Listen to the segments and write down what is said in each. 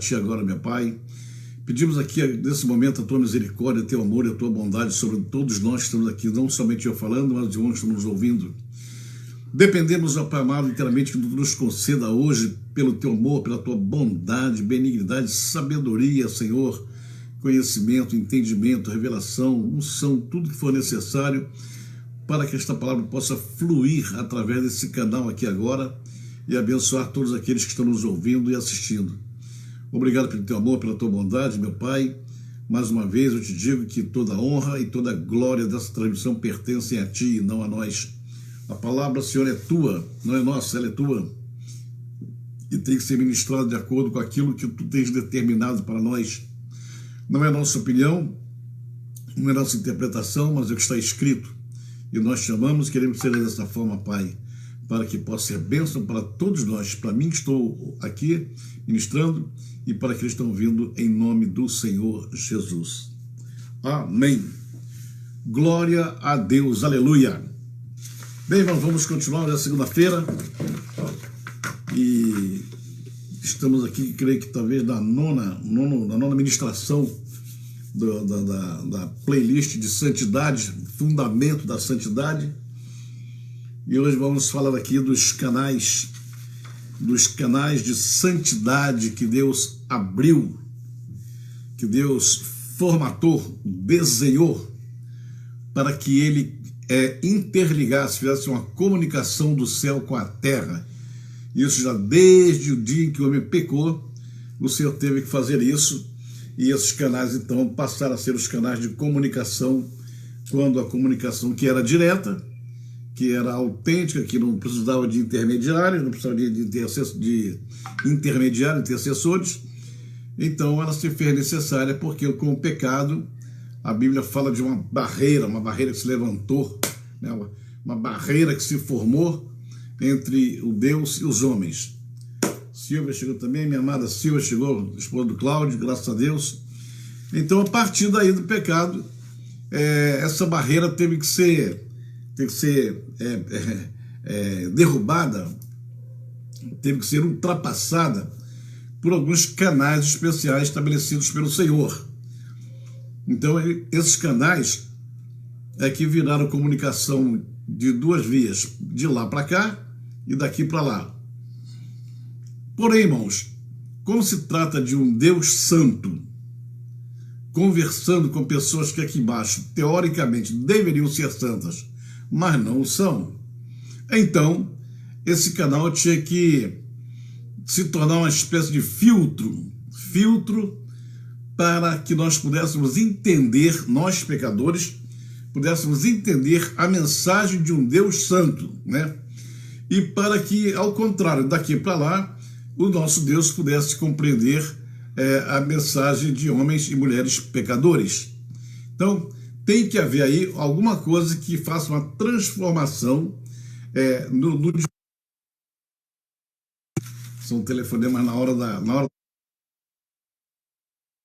Ti agora, meu Pai. Pedimos aqui, nesse momento, a Tua misericórdia, o Teu amor e a Tua bondade sobre todos nós que estamos aqui, não somente eu falando, mas os irmãos que estão nos ouvindo. Dependemos, ó Pai amado, inteiramente que Tu nos conceda hoje, pelo Teu amor, pela Tua bondade, benignidade, sabedoria, Senhor, conhecimento, entendimento, revelação, unção, tudo que for necessário para que esta palavra possa fluir através desse canal aqui agora e abençoar todos aqueles que estão nos ouvindo e assistindo. Obrigado pelo Teu amor, pela Tua bondade, meu Pai. Mais uma vez eu te digo que toda honra e toda glória dessa transmissão pertencem a Ti e não a nós. A palavra, Senhor, é Tua, não é nossa, ela é Tua. E tem que ser ministrada de acordo com aquilo que Tu tens determinado para nós. Não é nossa opinião, não é nossa interpretação, mas é o que está escrito. E nós chamamos, queremos ser dessa forma, Pai, para que possa ser bênção para todos nós, para mim que estou aqui ministrando e para aqueles que estão vindo em nome do Senhor Jesus. Amém. Glória a Deus, aleluia. Bem, irmãos, vamos continuar na segunda-feira e estamos aqui, creio que talvez na nona ministração da playlist de santidade, fundamento da santidade. E hoje vamos falar aqui dos canais de santidade que Deus abriu, que Deus formatou, desenhou, para que Ele interligasse, fizesse uma comunicação do céu com a terra. Isso já desde o dia em que o homem pecou, o Senhor teve que fazer isso, e esses canais então passaram a ser os canais de comunicação, quando a comunicação que era direta, que era autêntica, que não precisava de intermediário, não precisava de intermediário, intercessores, então ela se fez necessária, porque com o pecado, a Bíblia fala de uma barreira que se levantou, né? Uma barreira que se formou entre o Deus e os homens. Silvia chegou também, minha amada Silvia chegou, esposa do Cláudio, graças a Deus. Então, a partir daí do pecado, essa barreira teve que ser derrubada, teve que ser ultrapassada por alguns canais especiais estabelecidos pelo Senhor. Então, esses canais que viraram comunicação de duas vias, de lá para cá e daqui para lá. Porém, irmãos, como se trata de um Deus santo, conversando com pessoas que aqui embaixo, teoricamente, deveriam ser santas, mas não são, então, esse canal tinha que se tornar uma espécie de filtro para que nós pudéssemos entender, nós pecadores, pudéssemos entender a mensagem de um Deus santo, né? E para que, ao contrário, daqui para lá, o nosso Deus pudesse compreender a mensagem de homens e mulheres pecadores. Então, tem que haver aí alguma coisa que faça uma transformação no são telefonemas na hora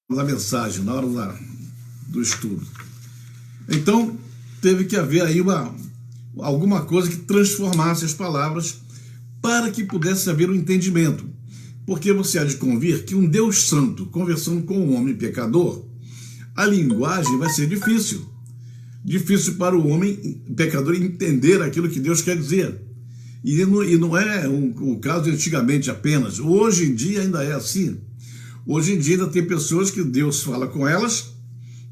da mensagem, na hora do estudo. Então, teve que haver aí alguma coisa que transformasse as palavras para que pudesse haver um entendimento. Porque você há de convir que um Deus santo conversando com um homem pecador, a linguagem vai ser difícil. Difícil para o homem pecador entender aquilo que Deus quer dizer. E não é o caso de antigamente apenas. Hoje em dia ainda é assim. Hoje em dia ainda tem pessoas que Deus fala com elas,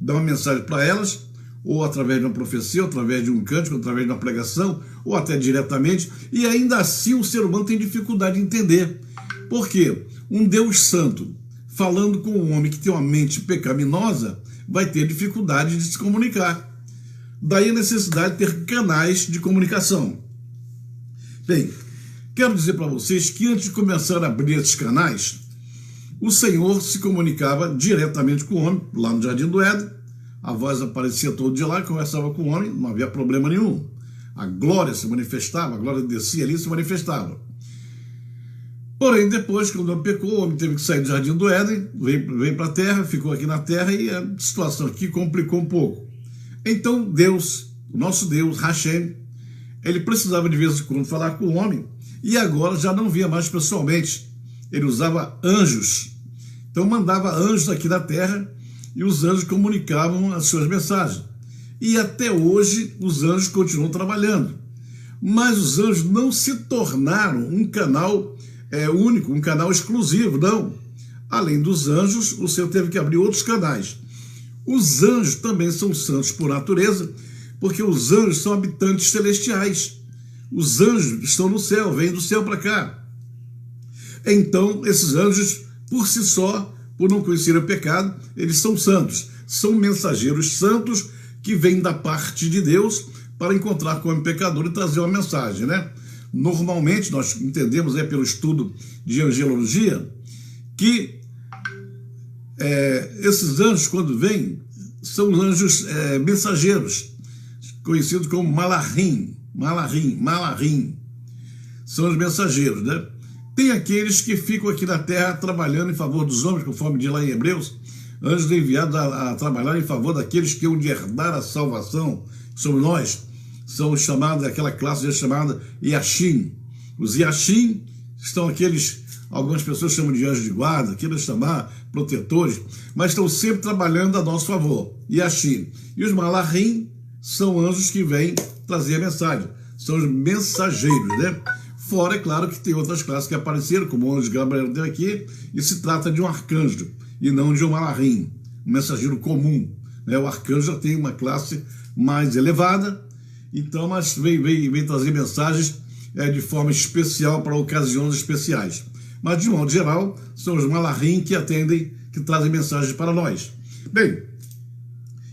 dá uma mensagem para elas, ou através de uma profecia, ou através de um cântico, ou através de uma pregação, ou até diretamente, e ainda assim o ser humano tem dificuldade de entender. Por quê? Um Deus santo falando com um homem que tem uma mente pecaminosa vai ter dificuldade de se comunicar. Daí a necessidade de ter canais de comunicação. Bem, quero dizer para vocês que antes de começar a abrir esses canais, o Senhor se comunicava diretamente com o homem, lá no Jardim do Éden. A voz aparecia todo dia lá, conversava com o homem, não havia problema nenhum. A glória se manifestava, a glória descia ali e se manifestava. Porém, depois, quando o homem pecou, o homem teve que sair do Jardim do Éden, veio para a terra, ficou aqui na terra e a situação aqui complicou um pouco. Então, Deus, o nosso Deus, Hashem, ele precisava de vez em quando falar com o homem e agora já não via mais pessoalmente. Ele usava anjos Então mandava anjos aqui na terra e os anjos comunicavam as suas mensagens. E até hoje os anjos continuam trabalhando. Mas os anjos não se tornaram um canal único, um canal exclusivo, não. Além dos anjos, o Senhor teve que abrir outros canais. Os anjos também são santos por natureza, porque os anjos são habitantes celestiais. Os anjos estão no céu, vêm do céu para cá. Então, esses anjos, por si só, por não conhecerem o pecado, eles são santos. São mensageiros santos que vêm da parte de Deus para encontrar com o pecador e trazer uma mensagem, né? Normalmente, nós entendemos pelo estudo de angelologia que esses anjos, quando vêm, são anjos mensageiros, conhecidos como malachim. São os mensageiros, né? Tem aqueles que ficam aqui na terra trabalhando em favor dos homens, conforme diz lá em Hebreus, anjos enviados a trabalhar em favor daqueles que hão de herdar a salvação. Somos nós. São chamados, aquela classe chamada Yashim. Os Yashim estão aqueles, algumas pessoas chamam de anjos de guarda, queiram chamar protetores, mas estão sempre trabalhando a nosso favor. Yashim. E os malachim são anjos que vêm trazer a mensagem. São os mensageiros, né? Fora, é claro, que tem outras classes que apareceram, como o anjo Gabriel deu aqui, e se trata de um arcanjo, e não de um malachim, um mensageiro comum, né? O arcanjo já tem uma classe mais elevada, então, mas vem trazer mensagens de forma especial para ocasiões especiais. Mas, de modo geral, são os malachim que atendem, que trazem mensagens para nós. Bem,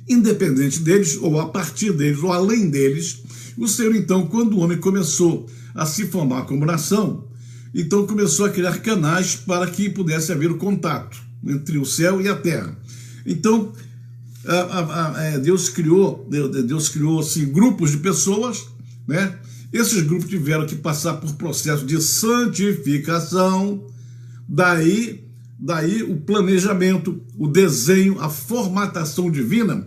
independente deles, ou a partir deles, ou além deles, o Senhor, então, quando o homem começou a se formar como nação, então começou a criar canais para que pudesse haver o contato entre o céu e a terra. Então, Deus criou assim, grupos de pessoas, né? Esses grupos tiveram que passar por processo de santificação, daí o planejamento, o desenho, a formatação divina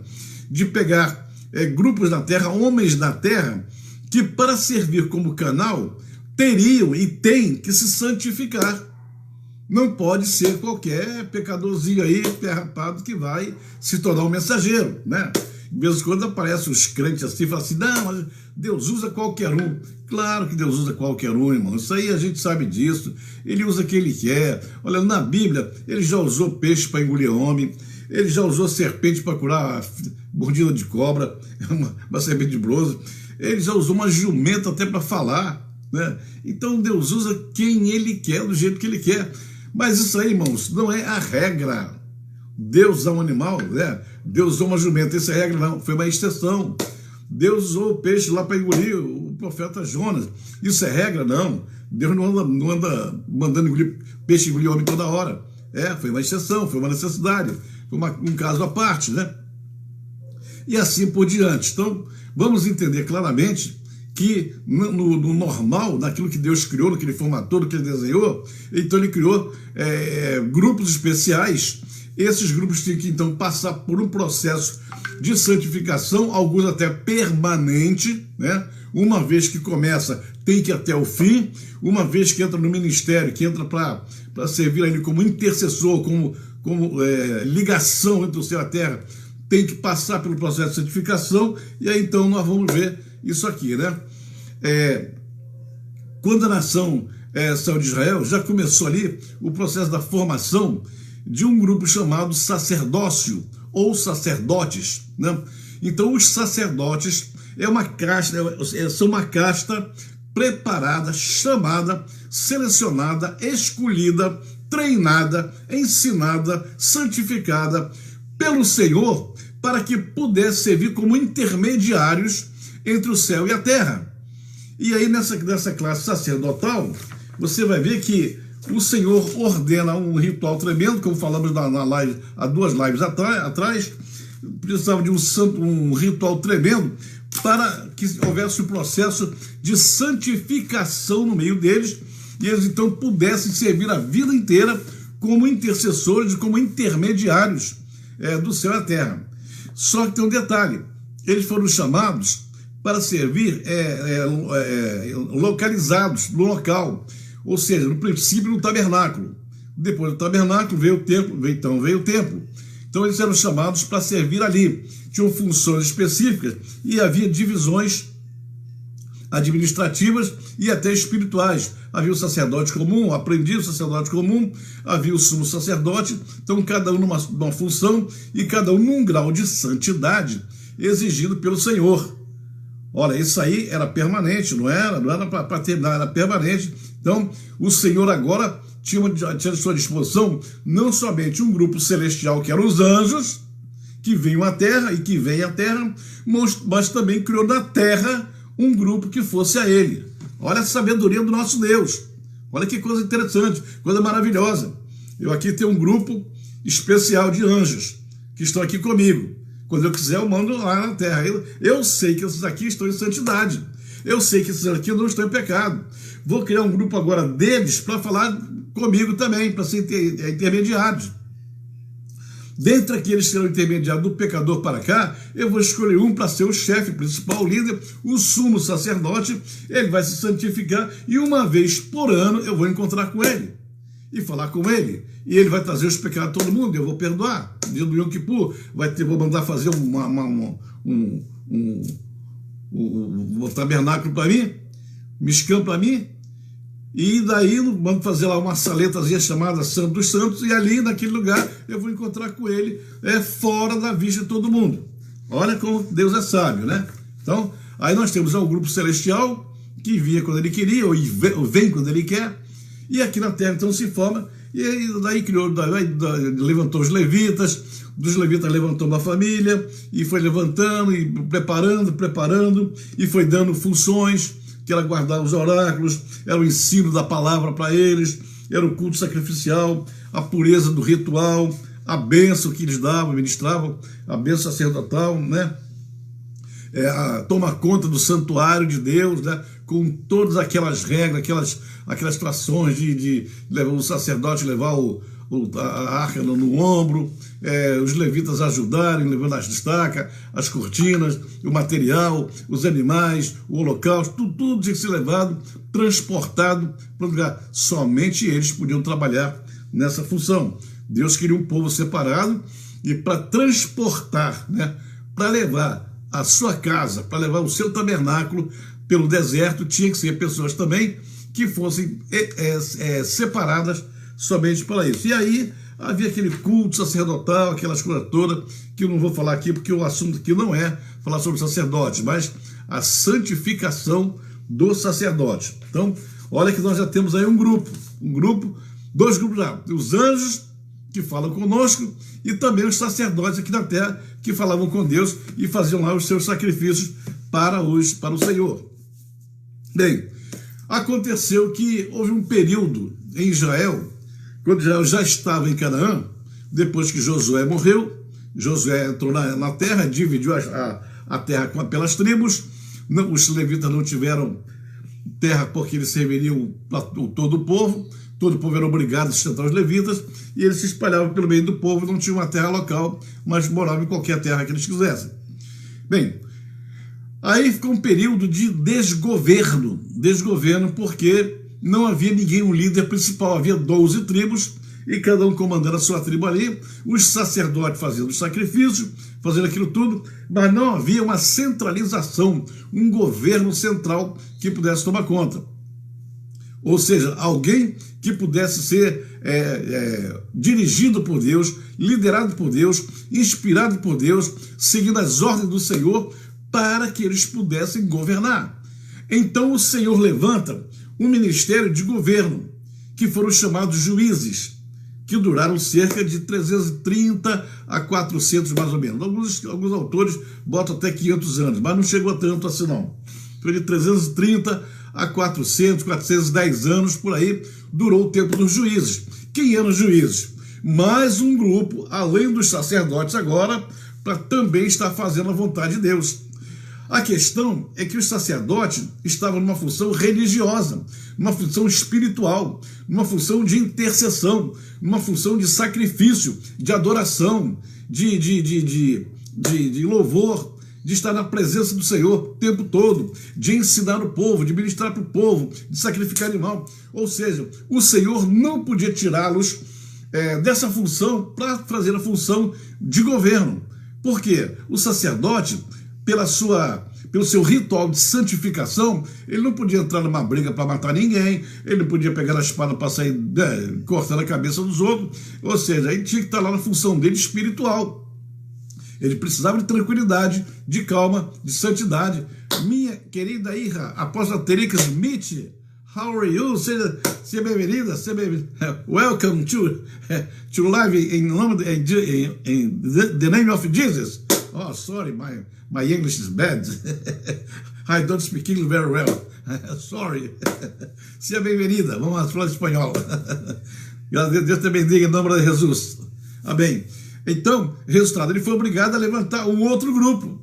de pegar grupos da terra, homens da terra, que para servir como canal teriam e têm que se santificar. Não pode ser qualquer pecadorzinho aí, perrapado, que vai se tornar um mensageiro, né? De vez em quando aparecem os crentes assim e falam assim, não, mas Deus usa qualquer um. Claro que Deus usa qualquer um, irmão. Isso aí a gente sabe disso. Ele usa quem ele quer. Olha, na Bíblia, ele já usou peixe para engolir homem, ele já usou serpente para curar mordida de cobra, uma serpente de bronze. Ele já usou uma jumenta até para falar, né? Então Deus usa quem ele quer, do jeito que ele quer. Mas isso aí, irmãos, não é a regra. Deus usou um animal, né? Deus usou uma jumenta, essa é a regra não, foi uma exceção. Deus usou o peixe lá para engolir o profeta Jonas. Isso é regra? Não. Deus não anda mandando engolir peixe, engolir homem toda hora. Foi uma exceção, foi uma necessidade, foi um caso à parte, né? E assim por diante. Então, vamos entender claramente que no normal, naquilo que Deus criou, no que ele formatou, no que ele desenhou, então ele criou grupos especiais. Esses grupos têm que então passar por um processo de santificação, alguns até permanente, né? Uma vez que começa, tem que ir até o fim. Uma vez que entra no ministério, que entra para servir a ele como intercessor, como ligação entre o céu e a terra, tem que passar pelo processo de santificação. E aí então nós vamos ver isso aqui, né? Quando a nação saiu de Israel, já começou ali o processo da formação de um grupo chamado sacerdócio, ou sacerdotes, né? Então os sacerdotes são uma casta preparada, chamada, selecionada, escolhida, treinada, ensinada, santificada pelo Senhor, para que pudesse servir como intermediários entre o céu e a terra. E aí nessa classe sacerdotal, você vai ver que o Senhor ordena um ritual tremendo, como falamos na live, há 2 lives atrás, precisava de um ritual tremendo para que houvesse um processo de santificação no meio deles, e eles então pudessem servir a vida inteira como intercessores, como intermediários do céu e da terra. Só que tem um detalhe, eles foram chamados para servir localizados no local, ou seja, no princípio no tabernáculo. Depois do tabernáculo veio o templo, veio o templo. Então eles eram chamados para servir ali. Tinham funções específicas e havia divisões administrativas e até espirituais. Havia o sacerdote comum, o aprendiz, o sacerdote comum, havia o sumo sacerdote, então cada um numa função e cada um num grau de santidade exigido pelo Senhor. Olha, isso aí era permanente, não era para terminar, era permanente. Então, o Senhor agora tinha à sua disposição não somente um grupo celestial, que eram os anjos, que vinham à terra e que vêm à terra, mas também criou na terra um grupo que fosse a ele. Olha a sabedoria do nosso Deus. Olha que coisa interessante, coisa maravilhosa. Eu aqui tenho um grupo especial de anjos que estão aqui comigo. Quando eu quiser, eu mando lá na terra. Eu sei que esses aqui estão em santidade. Eu sei que esses aqui não estão em pecado. Vou criar um grupo agora deles para falar comigo também, para ser intermediários. Dentre aqueles que serão intermediários do pecador para cá, eu vou escolher um para ser o chefe principal, o líder, o sumo sacerdote. Ele vai se santificar e uma vez por ano eu vou encontrar com ele e falar com ele. E ele vai trazer os pecados de todo mundo, eu vou perdoar. Dia do Yom Kippur, vou mandar fazer um tabernáculo para mim, Mishkan para mim, e daí vamos fazer lá uma saletazinha chamada Santo dos Santos, e ali naquele lugar eu vou encontrar com ele, fora da vista de todo mundo. Olha como Deus é sábio, né? Então, aí nós temos o grupo celestial, que vinha quando ele queria, ou vem quando ele quer, e aqui na terra então se forma, e aí daí levantou os levitas, dos levitas levantou uma família, e foi levantando, e preparando, e foi dando funções, que era guardar os oráculos, era o ensino da palavra para eles, era o culto sacrificial, a pureza do ritual, a bênção que eles davam, ministravam, a bênção sacerdotal, né? Toma conta do santuário de Deus, né? Com todas aquelas regras, aquelas trações de levar o sacerdote, levar a arca no ombro, os levitas ajudarem, levando as estacas, as cortinas, o material, os animais, o holocausto, tudo tinha que ser levado, transportado para o lugar. Somente eles podiam trabalhar nessa função. Deus queria um povo separado e para transportar, né, para levar a sua casa, para levar o seu tabernáculo pelo deserto, tinha que ser pessoas também que fossem separadas somente para isso. E aí havia aquele culto sacerdotal, aquelas coisas todas, que eu não vou falar aqui, porque o assunto aqui não é falar sobre sacerdote, mas a santificação do sacerdote. Então, olha que nós já temos aí dois grupos já, os anjos que falam conosco e também os sacerdotes aqui na terra que falavam com Deus e faziam lá os seus sacrifícios para o Senhor. Bem, aconteceu que houve um período em Israel, quando Israel já estava em Canaã, depois que Josué morreu, Josué entrou na terra, dividiu a terra pelas tribos, os levitas não tiveram terra porque eles serviriam para todo o povo era obrigado a sustentar os levitas, e eles se espalhavam pelo meio do povo, não tinham uma terra local, mas moravam em qualquer terra que eles quisessem. Bem, aí ficou um período de desgoverno porque não havia ninguém, um líder principal, havia 12 tribos, e cada um comandando a sua tribo ali, os sacerdotes fazendo os sacrifícios, fazendo aquilo tudo, mas não havia uma centralização, um governo central que pudesse tomar conta. Ou seja, alguém que pudesse ser dirigido por Deus, liderado por Deus, inspirado por Deus, seguindo as ordens do Senhor, para que eles pudessem governar. Então o Senhor levanta um ministério de governo, que foram chamados juízes, que duraram cerca de 330 a 400 mais ou menos. Alguns autores botam até 500 anos, mas não chegou a tanto assim não. Foi de 330 a 410 anos, por aí, durou o tempo dos juízes. Quem eram os juízes? Mais um grupo, além dos sacerdotes agora, para também estar fazendo a vontade de Deus. A questão é que os sacerdotes estavam numa função religiosa, numa função espiritual, numa função de intercessão, numa função de sacrifício, de adoração, de louvor, de estar na presença do Senhor o tempo todo, de ensinar o povo, de ministrar para o povo, de sacrificar animal. Ou seja, o Senhor não podia tirá-los dessa função para fazer a função de governo. Por quê? O sacerdote, pelo seu ritual de santificação, ele não podia entrar numa briga para matar ninguém, ele não podia pegar a espada para sair cortando a cabeça dos outros, ou seja, ele tinha que estar lá na função dele espiritual. Ele precisava de tranquilidade, de calma, de santidade. Minha querida Ira, apóstola Terika Smith, how are you? Seja bem-vinda, welcome to live in the name of Jesus. Oh, sorry, my English is bad. I don't speak English very well. Sorry. Seja bem-vinda. Vamos falar espanhol. Deus te bendiga em nome de Jesus. Amém. Então, resultado, ele foi obrigado a levantar um outro grupo.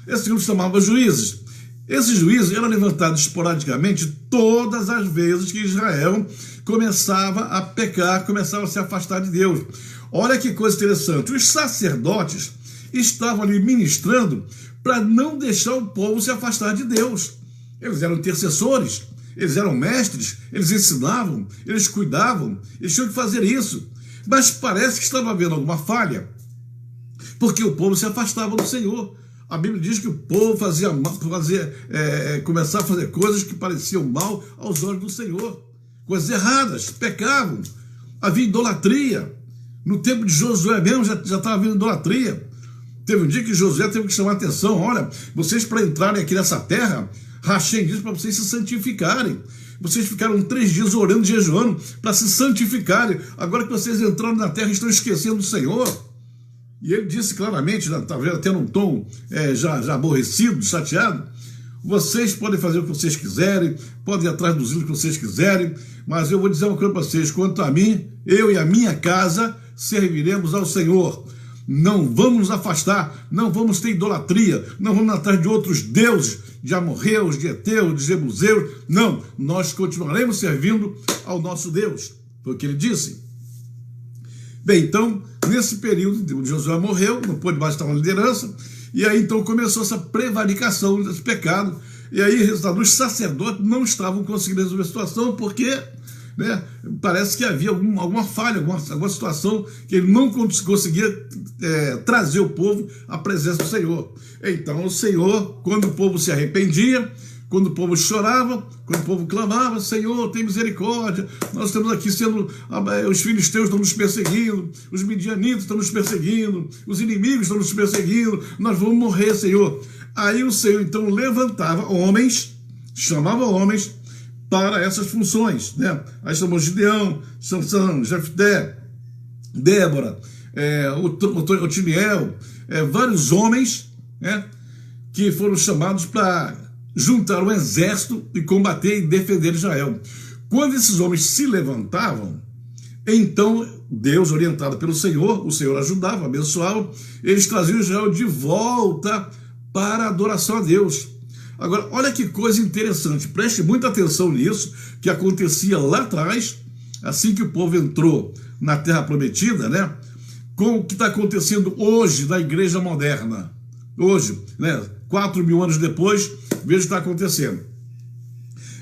Esse grupo se chamava juízes. Esses juízes eram levantados esporadicamente todas as vezes que Israel começava a pecar, começava a se afastar de Deus. Olha que coisa interessante. Os sacerdotes estavam ali ministrando para não deixar o povo se afastar de Deus. Eles eram intercessores, eles eram mestres, eles ensinavam, eles cuidavam, eles tinham que fazer isso. Mas parece que estava havendo alguma falha, porque o povo se afastava do Senhor. A Bíblia diz que o povo começava a fazer coisas que pareciam mal aos olhos do Senhor. Coisas erradas, pecavam. Havia idolatria. No tempo de Josué mesmo já estava havendo idolatria. Teve um dia que Josué teve que chamar a atenção. Olha, vocês para entrarem aqui nessa terra, Hashem diz para vocês se santificarem. Vocês ficaram 3 dias orando e jejuando para se santificarem. Agora que vocês entraram na terra, estão esquecendo do Senhor. E ele disse claramente, talvez até num tom já aborrecido, chateado: vocês podem fazer o que vocês quiserem, podem ir atrás dos ídolos que vocês quiserem, mas eu vou dizer uma coisa para vocês: quanto a mim, eu e a minha casa serviremos ao Senhor. Não vamos nos afastar, não vamos ter idolatria, não vamos atrás de outros deuses, de amorreus, de heteus, de jebuseus. Não, nós continuaremos servindo ao nosso Deus. Foi o que ele disse. Bem, então, nesse período, Josué morreu, não pôde mais estar na liderança, e aí então começou essa prevaricação desse pecado, e aí, resultado, os sacerdotes não estavam conseguindo resolver a situação, porque parece que havia alguma falha, alguma situação que ele não conseguia trazer o povo à presença do Senhor. Então o Senhor, quando o povo se arrependia, quando o povo chorava, quando o povo clamava: Senhor, tem misericórdia, nós estamos aqui os filisteus estão nos perseguindo, os midianitas estão nos perseguindo, os inimigos estão nos perseguindo, nós vamos morrer, Senhor. Aí o Senhor então levantava homens, chamava homens para essas funções, Aí chamou Gideão, Sansão, Jefté, Débora, Otiniel, vários homens, que foram chamados para juntar um exército e combater e defender Israel. Quando esses homens se levantavam, então Deus, orientado pelo Senhor, o Senhor ajudava, abençoava, eles traziam Israel de volta para a adoração a Deus. Agora, olha que coisa interessante, preste muita atenção nisso, que acontecia lá atrás, assim que o povo entrou na Terra Prometida, com o que está acontecendo hoje na igreja moderna. Hoje, 4.000 anos depois, veja o que está acontecendo.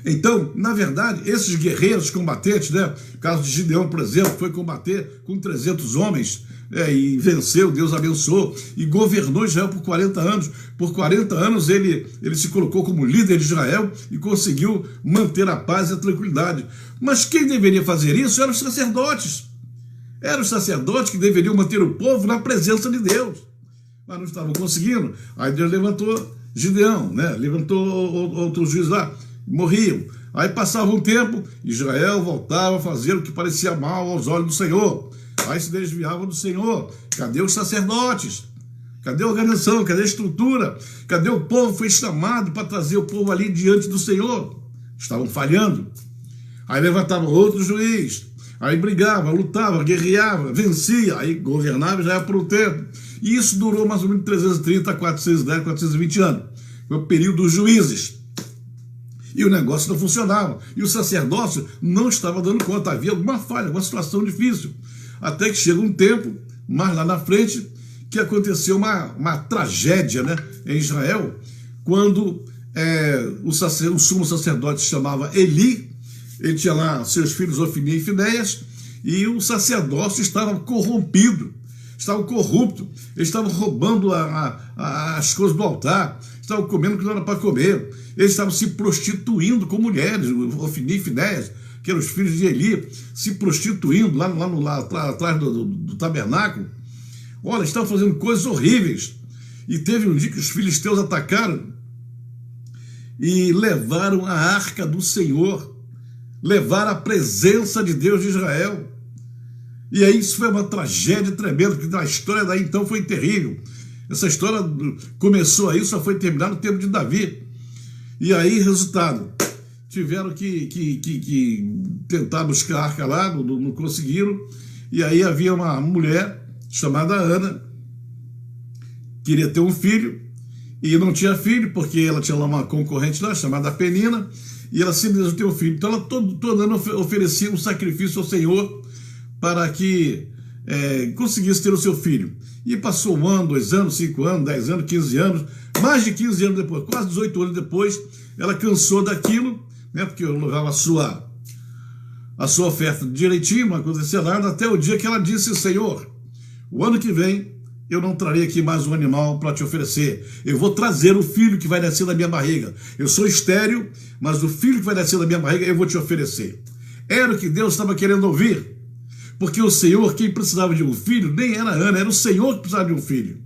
Então, na verdade, esses guerreiros combatentes, o caso de Gideão, por exemplo, foi combater com 300 homens, e venceu, Deus abençoou, e governou Israel por 40 anos. Por 40 anos ele se colocou como líder de Israel e conseguiu manter a paz e a tranquilidade. Mas quem deveria fazer isso eram os sacerdotes. Eram os sacerdotes que deveriam manter o povo na presença de Deus. Mas não estavam conseguindo. Aí Deus levantou Gideão, levantou outros juízes lá, morriam. Aí passava um tempo, Israel voltava a fazer o que parecia mal aos olhos do Senhor. Aí se desviavam do Senhor. Cadê os sacerdotes? Cadê a organização? Cadê a estrutura? Cadê o povo? Foi chamado para trazer o povo ali diante do Senhor. Estavam falhando. Aí levantava outro juiz. Aí brigava, lutava, guerreava, vencia. Aí governava já por um tempo. E isso durou mais ou menos 330 a 410, 420 anos. Foi o período dos juízes. E o negócio não funcionava. E o sacerdócio não estava dando conta. Havia alguma falha, alguma situação difícil. Até que chega um tempo, mais lá na frente, que aconteceu uma tragédia, né, em Israel, quando o sumo sacerdote se chamava Eli, ele tinha lá seus filhos Ofni e Finéias, e o sacerdócio estava corrompido, estava corrupto, eles estavam roubando as coisas do altar, estavam comendo o que não era para comer, eles estavam se prostituindo com mulheres, Ofni e Finéias, que eram os filhos de Eli, se prostituindo lá atrás do tabernáculo. Olha, estavam fazendo coisas horríveis. E teve um dia que os filisteus atacaram e levaram a arca do Senhor, levaram a presença de Deus de Israel. E aí isso foi uma tragédia tremenda, porque a história daí então foi terrível. Essa história começou aí, só foi terminar no tempo de Davi. E aí, resultado, tiveram que tentar buscar a arca lá, não conseguiram. E aí havia uma mulher chamada Ana, queria ter um filho, e não tinha filho, porque ela tinha lá uma concorrente lá, chamada Penina, e ela simplesmente ter um filho. Então ela todo ano oferecia um sacrifício ao Senhor para que conseguisse ter o seu filho. E passou 1 ano, 2 anos, 5 anos, 10 anos, 15 anos, mais de 15 anos depois, quase 18 anos depois, ela cansou daquilo, né, porque eu levava a sua oferta direitinho, não acontecia nada, até o dia que ela disse: Senhor, o ano que vem eu não trarei aqui mais um animal para te oferecer. Eu vou trazer o filho que vai nascer da minha barriga. Eu sou estéril, mas o filho que vai nascer da minha barriga eu vou te oferecer. Era o que Deus estava querendo ouvir. Porque o Senhor, quem precisava de um filho, nem era Ana, era o Senhor que precisava de um filho.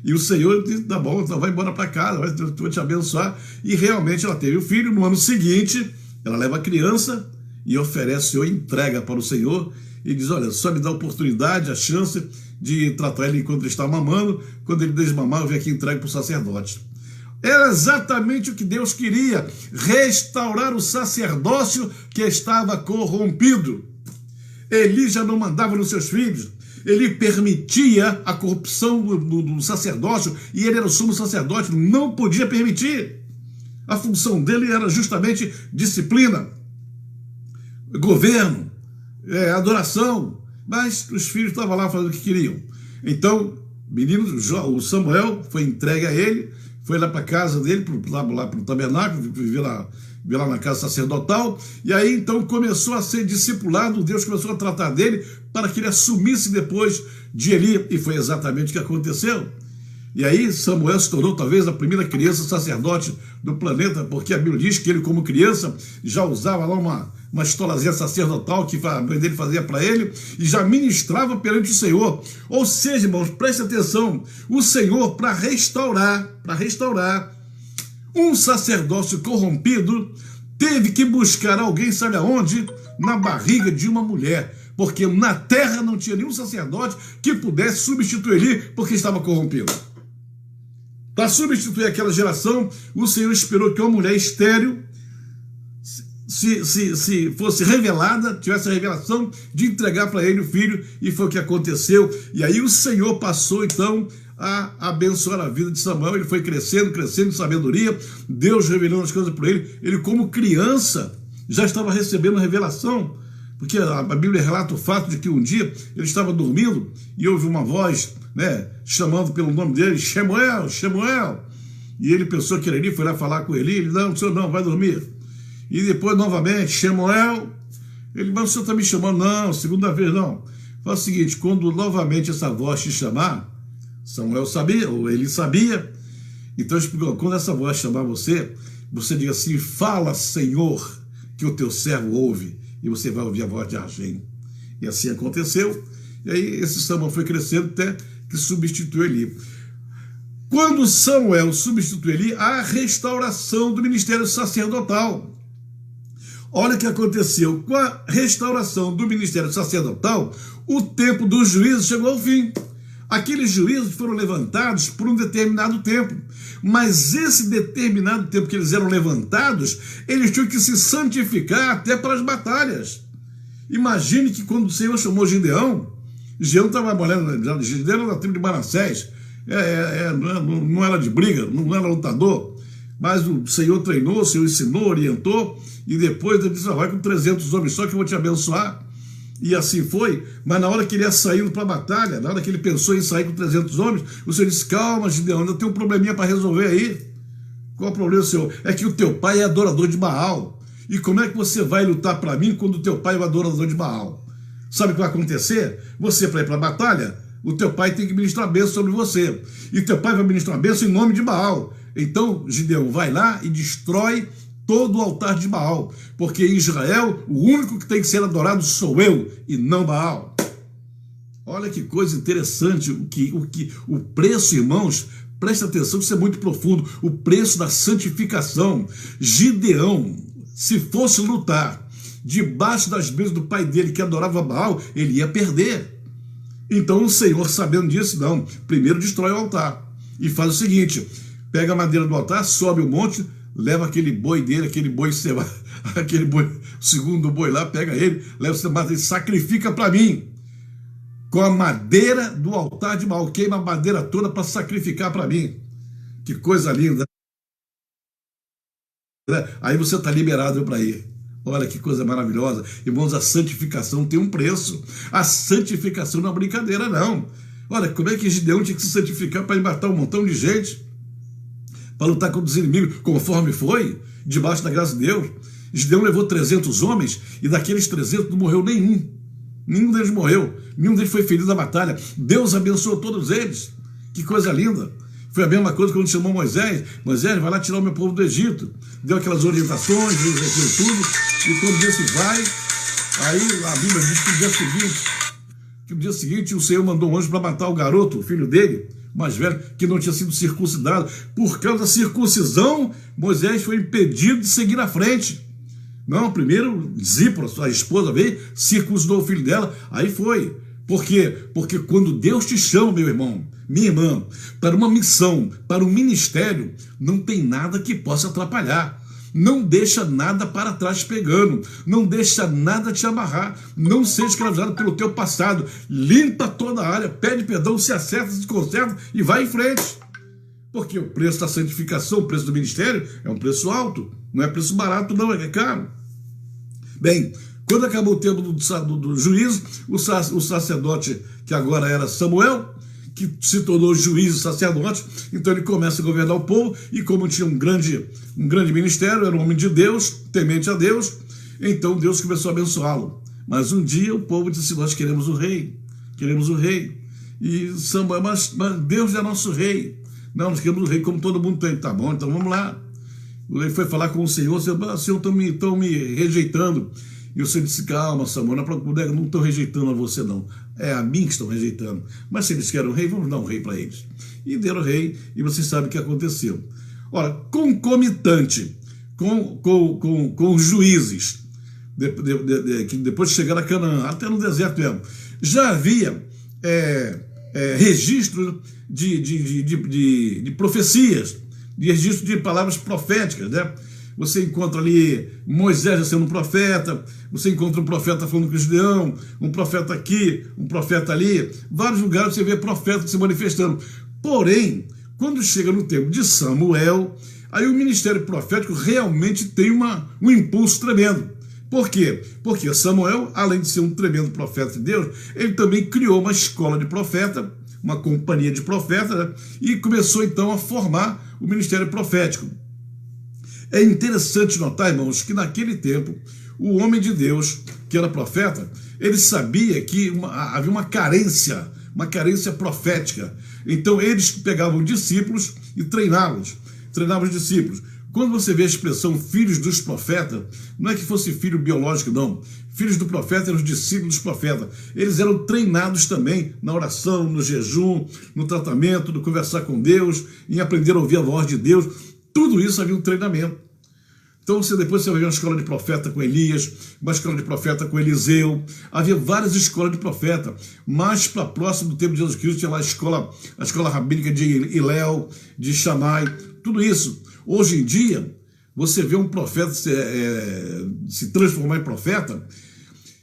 E o Senhor disse: tá bom, então vai embora para casa, eu vou te abençoar. E realmente ela teve o filho. No ano seguinte, ela leva a criança e oferece ou entrega para o Senhor e diz: olha, só me dá a oportunidade, a chance de tratar ele enquanto ele está mamando. Quando ele desmamar, eu venho aqui e entrego para o sacerdote. Era exatamente o que Deus queria: restaurar o sacerdócio que estava corrompido. Eli já não mandava nos seus filhos, ele permitia a corrupção do sacerdócio, e ele era o sumo sacerdote, não podia permitir. A função dele era justamente disciplina, governo, adoração, mas os filhos estavam lá fazendo o que queriam. Então, o Samuel foi entregue a ele, foi lá para a casa dele, lá para o tabernáculo, viver lá na casa sacerdotal, e aí então começou a ser discipulado. Deus começou a tratar dele para que ele assumisse depois de Eli, e foi exatamente o que aconteceu. E aí Samuel se tornou talvez a primeira criança sacerdote do planeta, porque a Bíblia diz que ele, como criança, já usava lá uma estolazinha sacerdotal que a mãe dele fazia para ele, e já ministrava perante o Senhor. Ou seja, irmãos, preste atenção, o Senhor, para restaurar um sacerdócio corrompido, teve que buscar alguém, sabe aonde? Na barriga de uma mulher, porque na terra não tinha nenhum sacerdote que pudesse substituir ele, porque estava corrompido. Para substituir aquela geração, o Senhor esperou que uma mulher estéril se fosse revelada, tivesse a revelação de entregar para ele o filho, e foi o que aconteceu. E aí o Senhor passou então a abençoar a vida de Samuel. Ele foi crescendo em sabedoria, Deus revelando as coisas para ele. Ele, como criança, já estava recebendo a revelação, porque a Bíblia relata o fato de que um dia ele estava dormindo e houve uma voz, né, chamando pelo nome dele: Shemuel, Shemuel. E ele pensou que era Eli, foi lá falar com Eli. Ele: não, o senhor não, vai dormir. E depois novamente: Shemuel. Ele: mas o senhor está me chamando? Não, segunda vez não. Fala o seguinte: quando novamente essa voz te chamar, Samuel sabia, ou ele sabia, então explicou: quando essa voz chamar você diga assim: fala, Senhor, que o teu servo ouve, e você vai ouvir a voz de Argem. E assim aconteceu. E aí esse Samuel foi crescendo até que substituiu Eli. Quando Samuel substituiu Eli, a restauração do ministério sacerdotal. Olha o que aconteceu. Com a restauração do ministério sacerdotal, o tempo dos juízos chegou ao fim. Aqueles juízos foram levantados por um determinado tempo, mas esse determinado tempo que eles eram levantados, eles tinham que se santificar até para as batalhas. Imagine que quando o Senhor chamou Gideão estava morando, Gideão era da tribo de Manassés, não era de briga, não era lutador, mas o Senhor treinou, o Senhor ensinou, orientou, e depois ele disse: vai com 300 homens só que eu vou te abençoar. E assim foi, mas na hora que ele ia saindo para a batalha, na hora que ele pensou em sair com 300 homens, o Senhor disse: calma, Gideão, ainda tem um probleminha para resolver aí. Qual o problema, Senhor? É que o teu pai é adorador de Baal. E como é que você vai lutar para mim quando o teu pai é um adorador de Baal? Sabe o que vai acontecer? Você, para ir para a batalha, o teu pai tem que ministrar bênção sobre você. E o teu pai vai ministrar bênção em nome de Baal. Então, Gideão, vai lá e destrói todo o altar de Baal. Porque em Israel, o único que tem que ser adorado sou eu e não Baal. Olha que coisa interessante, o preço, irmãos, presta atenção que isso é muito profundo, o preço da santificação. Gideão, se fosse lutar debaixo das bênçãos do pai dele que adorava Baal, ele ia perder. Então o Senhor, sabendo disso, não, primeiro destrói o altar e faz o seguinte: pega a madeira do altar, sobe o monte, leva aquele boi dele, aquele boi, o segundo boi lá, pega ele, leva o mata e sacrifica para mim com a madeira do altar de Baal, queima a madeira toda para sacrificar para mim. Que coisa linda. Aí você está liberado para ir. Olha que coisa maravilhosa. Irmãos, a santificação tem um preço. A santificação não é brincadeira, não. Olha, como é que Gideão tinha que se santificar para matar um montão de gente, para lutar contra os inimigos, conforme foi, debaixo da graça de Deus. Gideão levou 300 homens, e daqueles 300 não morreu nenhum. Nenhum deles morreu, nenhum deles foi ferido na batalha. Deus abençoou todos eles. Que coisa linda. Foi a mesma coisa quando chamou Moisés. Moisés, vai lá tirar o meu povo do Egito. Deu aquelas orientações, fez aquilo tudo. E quando disse vai, aí a Bíblia diz que no dia seguinte o Senhor mandou um anjo para matar o garoto, o filho dele, mais velho, que não tinha sido circuncidado. Por causa da circuncisão, Moisés foi impedido de seguir à frente. Não, primeiro Zípora, sua esposa, veio, circuncidou o filho dela, aí foi. Por quê? Porque quando Deus te chama, meu irmão, minha irmã, para uma missão, para um ministério, não tem nada que possa atrapalhar. Não deixa nada para trás pegando, não deixa nada te amarrar, não seja escravizado pelo teu passado, limpa toda a área, pede perdão, se acerta, se conserta e vai em frente. Porque o preço da santificação, o preço do ministério é um preço alto, não é preço barato não, é caro. Bem, quando acabou o tempo do juízo, o sacerdote que agora era Samuel, que se tornou juiz e sacerdote, então ele começa a governar o povo, e como tinha um grande ministério, era um homem de Deus, temente a Deus, então Deus começou a abençoá-lo. Mas um dia o povo disse: nós queremos o rei, e Samuel, mas Deus é nosso rei. Não, nós queremos o rei como todo mundo tem. Tá bom, então vamos lá. Ele foi falar com o Senhor: Senhor, estão me rejeitando. E o Senhor disse: calma, Samuel, não estão rejeitando a você não, é a mim que estão rejeitando. Mas se eles querem o rei, vamos dar um rei para eles. E deram o rei, e você sabe o que aconteceu. Ora, concomitante com os juízes, que depois de chegar a Canaã, até no deserto mesmo, já havia registro de profecias, de registro de palavras proféticas, né? Você encontra ali Moisés já sendo um profeta, você encontra um profeta falando com Gideão, um profeta aqui, um profeta ali, vários lugares você vê profetas se manifestando. Porém, quando chega no tempo de Samuel, aí o ministério profético realmente tem um impulso tremendo. Por quê? Porque Samuel, além de ser um tremendo profeta de Deus, ele também criou uma escola de profeta, uma companhia de profetas, né? E começou então a formar o ministério profético. É interessante notar, irmãos, que naquele tempo, o homem de Deus, que era profeta, ele sabia que havia uma carência profética. Então, eles pegavam discípulos e treinavam os discípulos. Quando você vê a expressão filhos dos profetas, não é que fosse filho biológico, não. Filhos do profeta eram os discípulos dos profetas. Eles eram treinados também na oração, no jejum, no tratamento, no conversar com Deus, em aprender a ouvir a voz de Deus. Tudo isso havia um treinamento. Então depois você vai ver uma escola de profeta com Elias, uma escola de profeta com Eliseu. Havia várias escolas de profeta. Mais para próximo do tempo de Jesus Cristo tinha lá a escola rabínica de Hilel, de Shammai, tudo isso. Hoje em dia, você vê um profeta se transformar em profeta,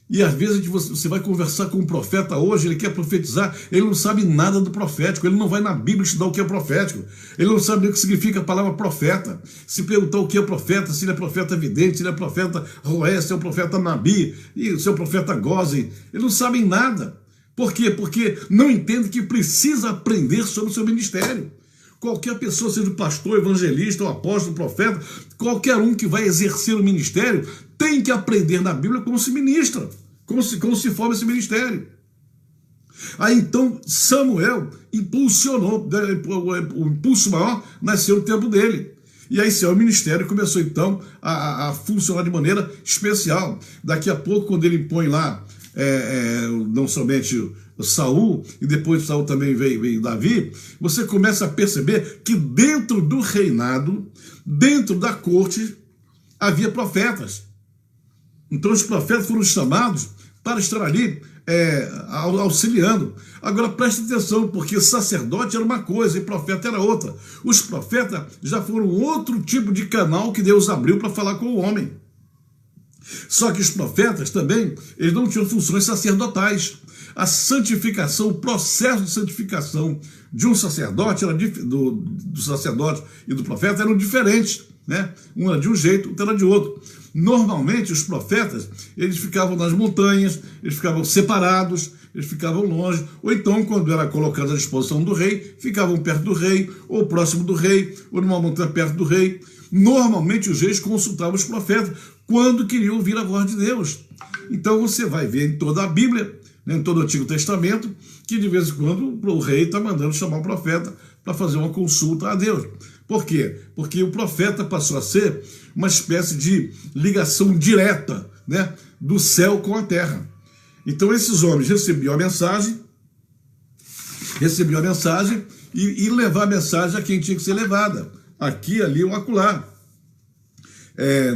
E às vezes você vai conversar com um profeta hoje, ele quer profetizar, ele não sabe nada do profético, ele não vai na Bíblia estudar o que é profético, ele não sabe nem o que significa a palavra profeta. Se perguntar o que é profeta, se ele é profeta vidente, se ele é profeta Roé, se é o profeta Nabi, se é o profeta Gozen, eles não sabem nada. Por quê? Porque não entende que precisa aprender sobre o seu ministério. Qualquer pessoa, seja pastor, evangelista, ou apóstolo, profeta, qualquer um que vai exercer o ministério, tem que aprender na Bíblia como se ministra, como se forma esse ministério. Aí então Samuel impulsionou, o impulso maior nasceu no tempo dele. E aí o ministério começou então a funcionar de maneira especial. Daqui a pouco, quando ele impõe lá, não somente Saul, e depois de Saul também veio Davi, você começa a perceber que dentro do reinado, dentro da corte, havia profetas. Então os profetas foram chamados para estar ali auxiliando. Agora preste atenção, porque sacerdote era uma coisa e profeta era outra. Os profetas já foram outro tipo de canal que Deus abriu para falar com o homem. Só que os profetas também, eles não tinham funções sacerdotais. A santificação, o processo de santificação de um sacerdote, do sacerdote e do profeta eram diferentes, né? Um era de um jeito, outro era de outro. Normalmente os profetas, eles ficavam nas montanhas, eles ficavam separados, eles ficavam longe, ou então, quando era colocado à disposição do rei, ficavam perto do rei, ou próximo do rei, ou numa montanha perto do rei. Normalmente os reis consultavam os profetas quando queriam ouvir a voz de Deus. Então você vai ver em toda a Bíblia, né, em todo o Antigo Testamento, que de vez em quando o rei está mandando chamar o profeta para fazer uma consulta a Deus. Por quê? Porque o profeta passou a ser uma espécie de ligação direta, né, do céu com a terra. Então esses homens recebiam a mensagem e levar a mensagem a quem tinha que ser levada. Aqui, ali ou acolá.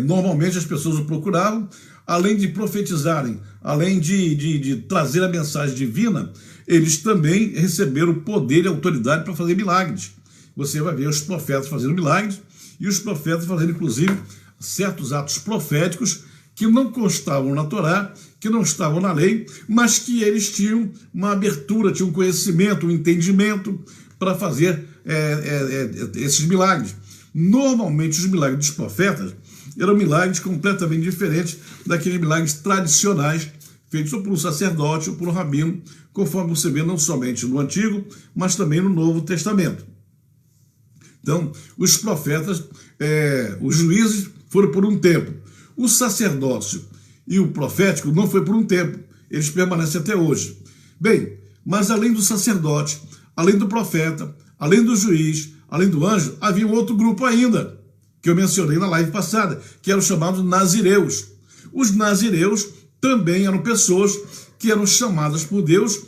Normalmente as pessoas o procuravam, além de profetizarem, além de trazer a mensagem divina, eles também receberam poder e autoridade para fazer milagres. Você vai ver os profetas fazendo milagres e os profetas fazendo, inclusive, certos atos proféticos que não constavam na Torá, que não estavam na lei, mas que eles tinham uma abertura, tinham um conhecimento, um entendimento para fazer esses milagres. Normalmente os milagres dos profetas eram milagres completamente diferentes daqueles milagres tradicionais feitos ou por um sacerdote ou por um rabino, conforme você vê não somente no Antigo, mas também no Novo Testamento. Então, os profetas, os juízes foram por um tempo. O sacerdócio e o profético não foi por um tempo, eles permanecem até hoje. Bem, mas além do sacerdote, além do profeta, além do juiz, além do anjo, havia um outro grupo ainda, que eu mencionei na live passada, que eram chamados nazireus. Os nazireus também eram pessoas que eram chamadas por Deus.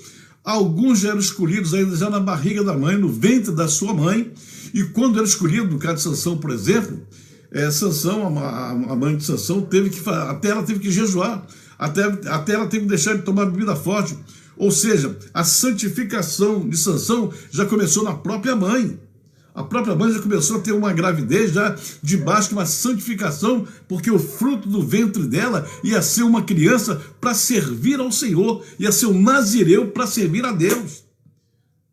Alguns já eram escolhidos ainda já na barriga da mãe, no ventre da sua mãe, e quando era escolhido, no caso de Sansão, por exemplo, Sansão, a mãe de Sansão, até ela teve que jejuar, até ela teve que deixar de tomar bebida forte. Ou seja, a santificação de Sansão já começou na própria mãe. A própria mãe já começou a ter uma gravidez já debaixo de uma santificação, porque o fruto do ventre dela ia ser uma criança para servir ao Senhor, ia ser um nazireu para servir a Deus.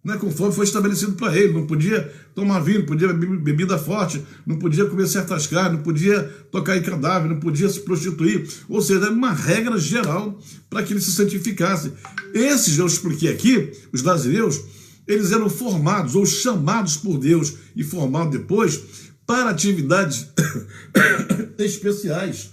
Né, conforme foi estabelecido para ele, não podia tomar vinho, não podia beber bebida forte, não podia comer certas carnes, não podia tocar em cadáver, não podia se prostituir, ou seja, era uma regra geral para que ele se santificasse. Esses, eu expliquei aqui, os nazireus, eles eram formados ou chamados por Deus e formados depois para atividades especiais.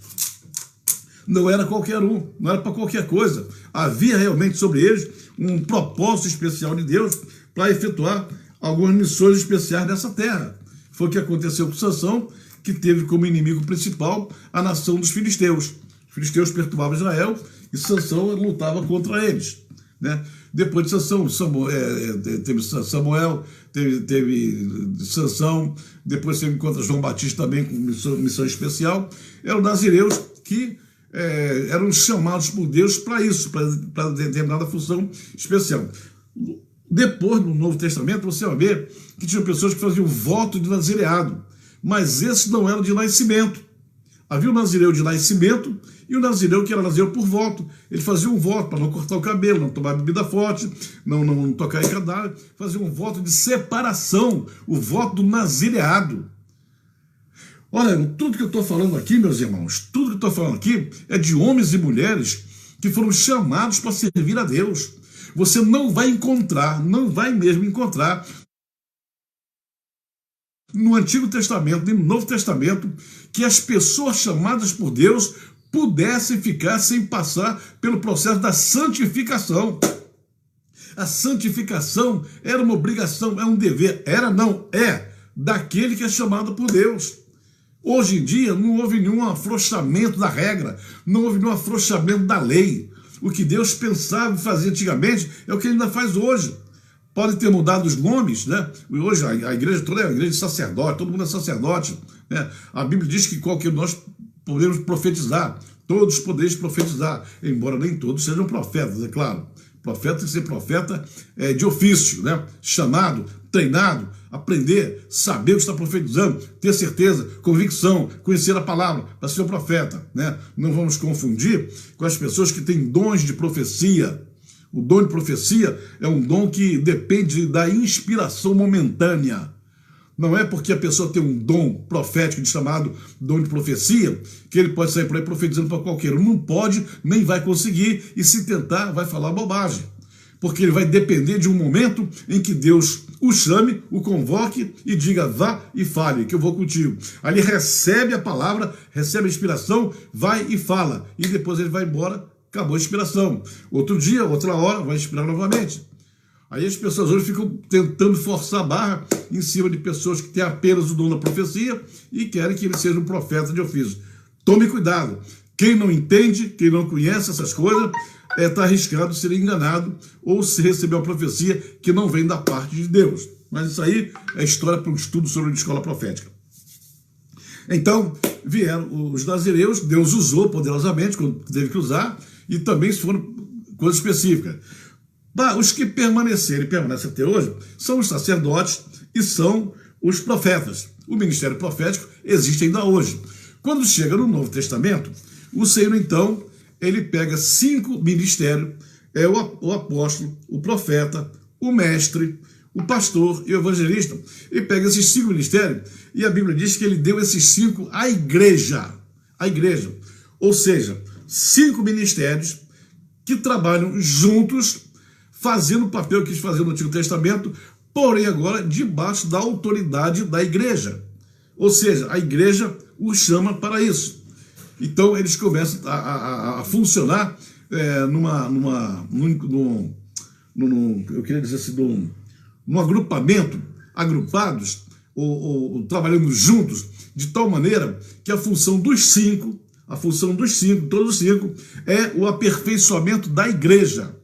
Não era qualquer um, não era para qualquer coisa. Havia realmente sobre eles um propósito especial de Deus para efetuar algumas missões especiais nessa terra. Foi o que aconteceu com Sansão, que teve como inimigo principal a nação dos filisteus. Os filisteus perturbavam Israel e Sansão lutava contra eles. Né? Depois de Sansão, teve Samuel, teve Sansão, depois teve contra João Batista também com missão especial. Eram nazireus que eram chamados por Deus para isso, para determinada função especial. Depois, no Novo Testamento, você vai ver que tinha pessoas que faziam voto de nazireado, mas esses não eram de nascimento. Havia o nazireu de nascimento E o nazireu, que era nazireu por voto, ele fazia um voto para não cortar o cabelo, não tomar bebida forte, não tocar em cadáver, fazia um voto de separação, o voto do nazireado. Olha, tudo que eu estou falando aqui, meus irmãos, tudo que eu estou falando aqui é de homens e mulheres que foram chamados para servir a Deus. Você não vai encontrar, não vai mesmo encontrar no Antigo Testamento, nem no Novo Testamento, que as pessoas chamadas por Deus pudessem ficar sem passar pelo processo da santificação. A santificação era uma obrigação, é um dever, é daquele que é chamado por Deus. Hoje em dia não houve nenhum afrouxamento da regra, não houve nenhum afrouxamento da lei. O que Deus pensava e fazia antigamente é o que ele ainda faz hoje. Pode ter mudado os nomes, né? Hoje a igreja toda é a igreja de sacerdote, todo mundo é sacerdote, né? A Bíblia diz que qualquer nós podemos profetizar, todos podeis profetizar, embora nem todos sejam profetas, é claro. Profeta tem que ser profeta de ofício, né? Chamado, treinado, aprender, saber o que está profetizando, ter certeza, convicção, conhecer a palavra para ser um profeta, né? Não vamos confundir com as pessoas que têm dons de profecia. O dom de profecia é um dom que depende da inspiração momentânea. Não é porque a pessoa tem um dom profético chamado dom de profecia que ele pode sair por aí profetizando para qualquer um. Não pode, nem vai conseguir, e se tentar vai falar bobagem. Porque ele vai depender de um momento em que Deus o chame, o convoque e diga, vá e fale, que eu vou contigo. Aí ele recebe a palavra, recebe a inspiração, vai e fala. E depois ele vai embora, acabou a inspiração. Outro dia, outra hora, vai inspirar novamente. Aí as pessoas hoje ficam tentando forçar a barra em cima de pessoas que têm apenas o dom da profecia e querem que ele seja um profeta de ofício. Tome cuidado. Quem não entende, quem não conhece essas coisas, está arriscado ser enganado ou se receber uma profecia que não vem da parte de Deus. Mas isso aí é história para um estudo sobre a escola profética. Então, vieram os nazireus, Deus usou poderosamente, quando teve que usar, e também se foram coisas específicas. Os que permaneceram e permanecem até hoje são os sacerdotes e são os profetas. O ministério profético existe ainda hoje. Quando chega no Novo Testamento, o Senhor, então, ele pega 5 ministérios, o apóstolo, o profeta, o mestre, o pastor e o evangelista. Ele pega esses 5 ministérios e a Bíblia diz que ele deu esses 5 à igreja. A igreja. Ou seja, 5 ministérios que trabalham juntos, fazendo o papel que eles faziam no Antigo Testamento, porém agora debaixo da autoridade da igreja. Ou seja, a igreja os chama para isso. Então eles começam a funcionar eu queria dizer assim, num agrupamento, agrupados, ou trabalhando juntos, de tal maneira que a função dos 5, todos os 5, é o aperfeiçoamento da igreja.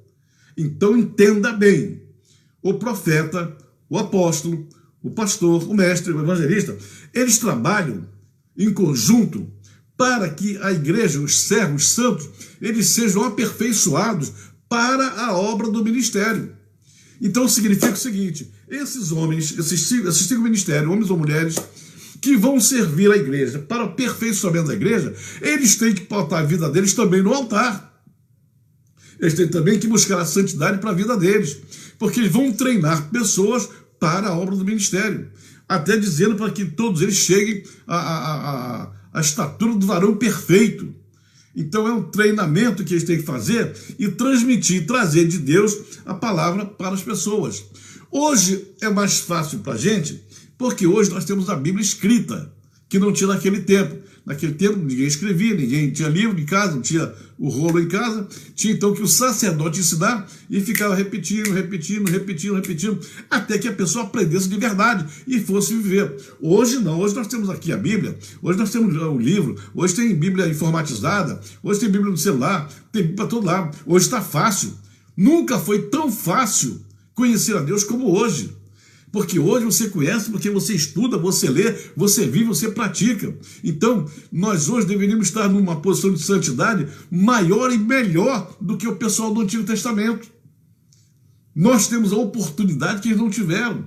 Então entenda bem, o profeta, o apóstolo, o pastor, o mestre, o evangelista, eles trabalham em conjunto para que a igreja, os servos santos, eles sejam aperfeiçoados para a obra do ministério. Então significa o seguinte, esses homens, esses 5 ministérios, homens ou mulheres, que vão servir a igreja para o aperfeiçoamento da igreja, eles têm que pautar a vida deles também no altar. Eles têm também que buscar a santidade para a vida deles, porque eles vão treinar pessoas para a obra do ministério, até dizendo para que todos eles cheguem à estatura do varão perfeito. Então é um treinamento que eles têm que fazer e transmitir, trazer de Deus a palavra para as pessoas. Hoje é mais fácil para a gente, porque hoje nós temos a Bíblia escrita, que não tinha naquele tempo. Naquele tempo ninguém escrevia, ninguém tinha livro em casa, não tinha o rolo em casa. Tinha então que o sacerdote ensinar e ficava repetindo, até que a pessoa aprendesse de verdade e fosse viver. Hoje não, hoje nós temos aqui a Bíblia, hoje nós temos o livro, hoje tem Bíblia informatizada, hoje tem Bíblia no celular, tem Bíblia para todo lado. Hoje está fácil. Nunca foi tão fácil conhecer a Deus como hoje. Porque hoje você conhece, porque você estuda, você lê, você vive, você pratica. Então, nós hoje deveríamos estar numa posição de santidade maior e melhor do que o pessoal do Antigo Testamento. Nós temos a oportunidade que eles não tiveram.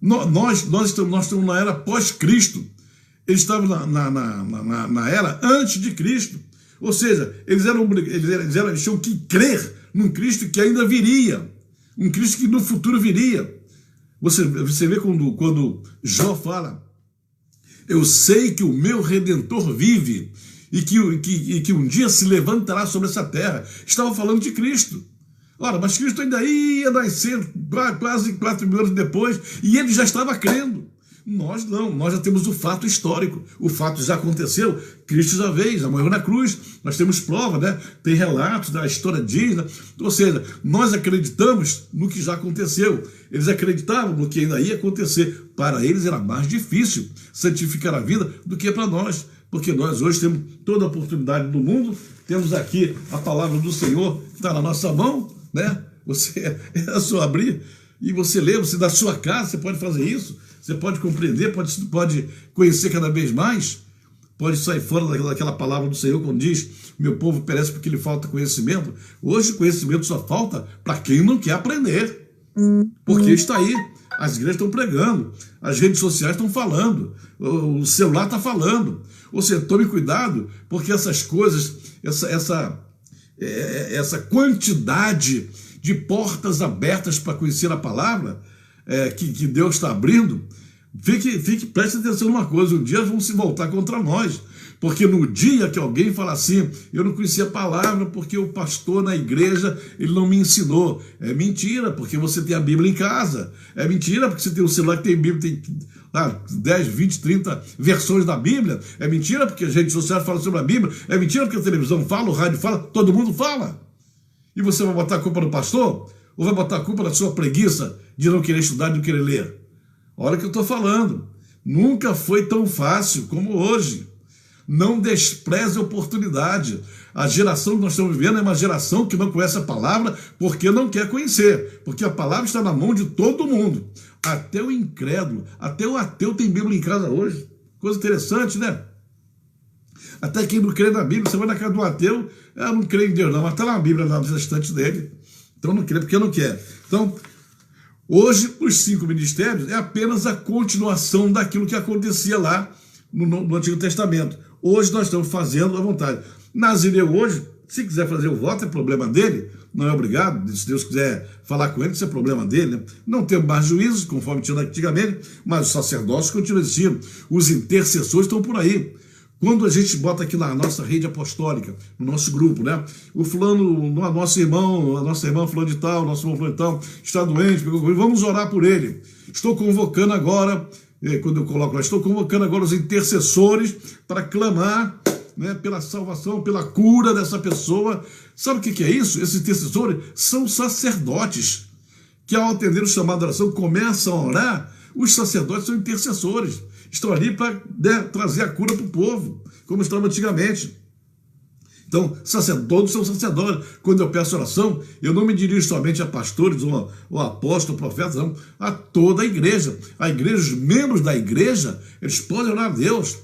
Nós estamos na era pós-Cristo. Eles estavam na era antes de Cristo. Ou seja, eles tinham que crer num Cristo que ainda viria, um Cristo que no futuro viria. Você vê quando Jó fala: eu sei que o meu Redentor vive e que um dia se levantará sobre essa terra. Estava falando de Cristo. Ora, mas Cristo ainda ia nascer quase 4.000 anos depois e ele já estava crendo. Nós não, nós já temos o fato histórico, o fato já aconteceu, Cristo já veio, já morreu na cruz, nós temos prova, né? Tem relatos, a história diz, né? Ou seja, nós acreditamos no que já aconteceu, eles acreditavam no que ainda ia acontecer. Para eles era mais difícil santificar a vida do que para nós, porque nós hoje temos toda a oportunidade do mundo, temos aqui a palavra do Senhor que está na nossa mão, né? É só abrir e você lê, você da sua casa, você pode fazer isso. Você pode compreender, pode conhecer cada vez mais, pode sair fora daquela palavra do Senhor quando diz: meu povo perece porque lhe falta conhecimento. Hoje conhecimento só falta para quem não quer aprender, porque está aí, as igrejas estão pregando, as redes sociais estão falando, o celular está falando. Ou seja, tome cuidado, porque essas coisas, essa quantidade de portas abertas para conhecer a palavra, que Deus está abrindo, preste atenção numa coisa: um dia vão se voltar contra nós, porque no dia que alguém fala assim: eu não conhecia a palavra porque o pastor na igreja ele não me ensinou, é mentira, porque você tem a Bíblia em casa, é mentira porque você tem um celular que tem Bíblia, tem 10, 20, 30 versões da Bíblia, é mentira porque as redes sociais falam sobre a Bíblia, é mentira porque a televisão fala, o rádio fala, todo mundo fala. E você vai botar a culpa no pastor? Ou vai botar a culpa na sua preguiça de não querer estudar, de não querer ler? Olha o que eu estou falando. Nunca foi tão fácil como hoje. Não despreze a oportunidade. A geração que nós estamos vivendo é uma geração que não conhece a palavra porque não quer conhecer. Porque a palavra está na mão de todo mundo. Até o incrédulo, até o ateu tem Bíblia em casa hoje. Coisa interessante, né? Até quem não crê na Bíblia, você vai na casa do ateu, não crê em Deus não, mas está na Bíblia, na estante dele. Então não crê porque não quer. Então, hoje, os 5 ministérios é apenas a continuação daquilo que acontecia lá no Antigo Testamento. Hoje nós estamos fazendo à vontade. Nazireu hoje, se quiser fazer o voto, é problema dele, não é obrigado. Se Deus quiser falar com ele, isso é problema dele, né? Não tem mais juízos, conforme tinha antigamente, mas os sacerdócios continuam existindo. Os intercessores estão por aí. Quando a gente bota aqui na nossa rede apostólica, no nosso grupo, né? O fulano, nosso irmão, a nossa irmã fulano de tal, nosso irmão fulano de tal, está doente, vamos orar por ele. Estou convocando agora, quando eu coloco lá, estou convocando agora os intercessores para clamar, né, pela salvação, pela cura dessa pessoa. Sabe o que é isso? Esses intercessores são sacerdotes, que ao atender o chamado de oração começam a orar. Os sacerdotes são intercessores. Estão ali para trazer a cura para o povo, como estava antigamente. Então, todos são sacerdotes. Quando eu peço oração, eu não me dirijo somente a pastores, ou apóstolos, profetas, não. A toda a igreja. A igreja, os membros da igreja, eles podem orar a Deus.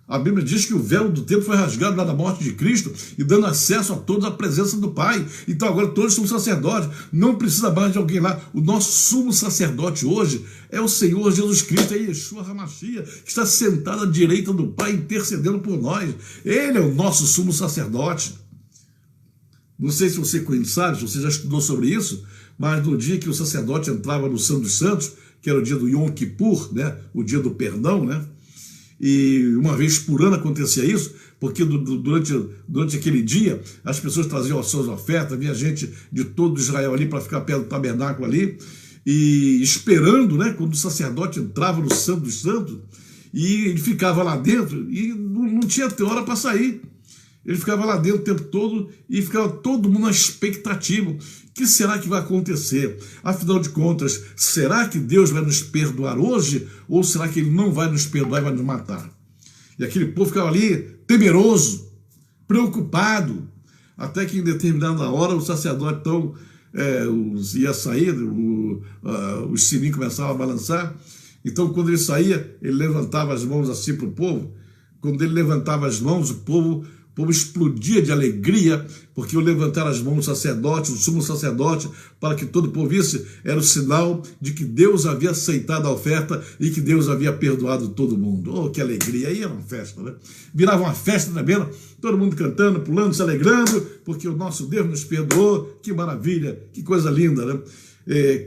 A Bíblia diz que o véu do templo foi rasgado lá na morte de Cristo e dando acesso a toda a presença do Pai. Então agora todos são sacerdotes. Não precisa mais de alguém lá. O nosso sumo sacerdote hoje é o Senhor Jesus Cristo, é Yeshua HaMashiach, que está sentado à direita do Pai intercedendo por nós. Ele é o nosso sumo sacerdote. Não sei se você sabe, se você já estudou sobre isso, mas no dia que o sacerdote entrava no Santo dos Santos, que era o dia do Yom Kippur, né, o dia do perdão, né? E uma vez por ano acontecia isso, porque durante aquele dia as pessoas traziam as suas ofertas, havia gente de todo Israel ali para ficar perto do tabernáculo ali, e esperando, né, quando o sacerdote entrava no Santo dos Santos, e ele ficava lá dentro e não tinha hora para sair. Ele ficava lá dentro o tempo todo e ficava todo mundo na expectativa. O que será que vai acontecer? Afinal de contas, será que Deus vai nos perdoar hoje? Ou será que Ele não vai nos perdoar e vai nos matar? E aquele povo ficava ali temeroso, preocupado, até que em determinada hora o sacerdote então ia sair, os sininhos começavam a balançar. Então quando ele saía, ele levantava as mãos assim para o povo. Quando ele levantava as mãos, o povo O povo explodia de alegria, porque o levantar as mãos do sacerdote, do sumo sacerdote, para que todo o povo visse, era o sinal de que Deus havia aceitado a oferta e que Deus havia perdoado todo mundo. Oh, que alegria! Aí era uma festa, né? Virava uma festa também, todo mundo cantando, pulando, se alegrando, porque o nosso Deus nos perdoou. Que maravilha, que coisa linda, né?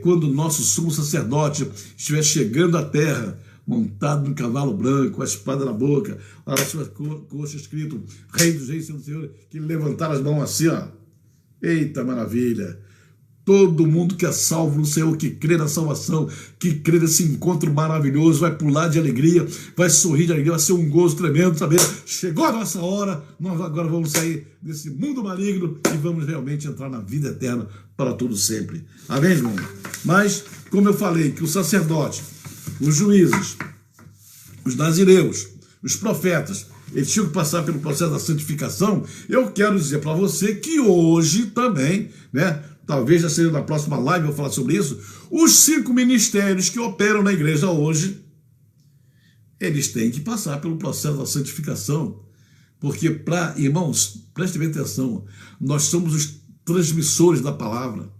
Quando o nosso sumo sacerdote estiver chegando à terra, montado num cavalo branco, com a espada na boca, lá na sua coxa escrito Rei dos Reis, Senhor do Senhor, que ele levantar as mãos assim, ó. Eita maravilha! Todo mundo que é salvo no Senhor, que crê na salvação, que crê nesse encontro maravilhoso, vai pular de alegria, vai sorrir de alegria, vai ser um gozo tremendo, saber, chegou a nossa hora, nós agora vamos sair desse mundo maligno e vamos realmente entrar na vida eterna para todo sempre. Amém, irmão? Mas, como eu falei, que o sacerdote, os juízes, os nazireus, os profetas, eles tinham que passar pelo processo da santificação. Eu quero dizer para você que hoje também, né, talvez já seja na próxima live eu vou falar sobre isso, os 5 ministérios que operam na igreja hoje, eles têm que passar pelo processo da santificação, porque, irmãos, prestem bem atenção, nós somos os transmissores da palavra,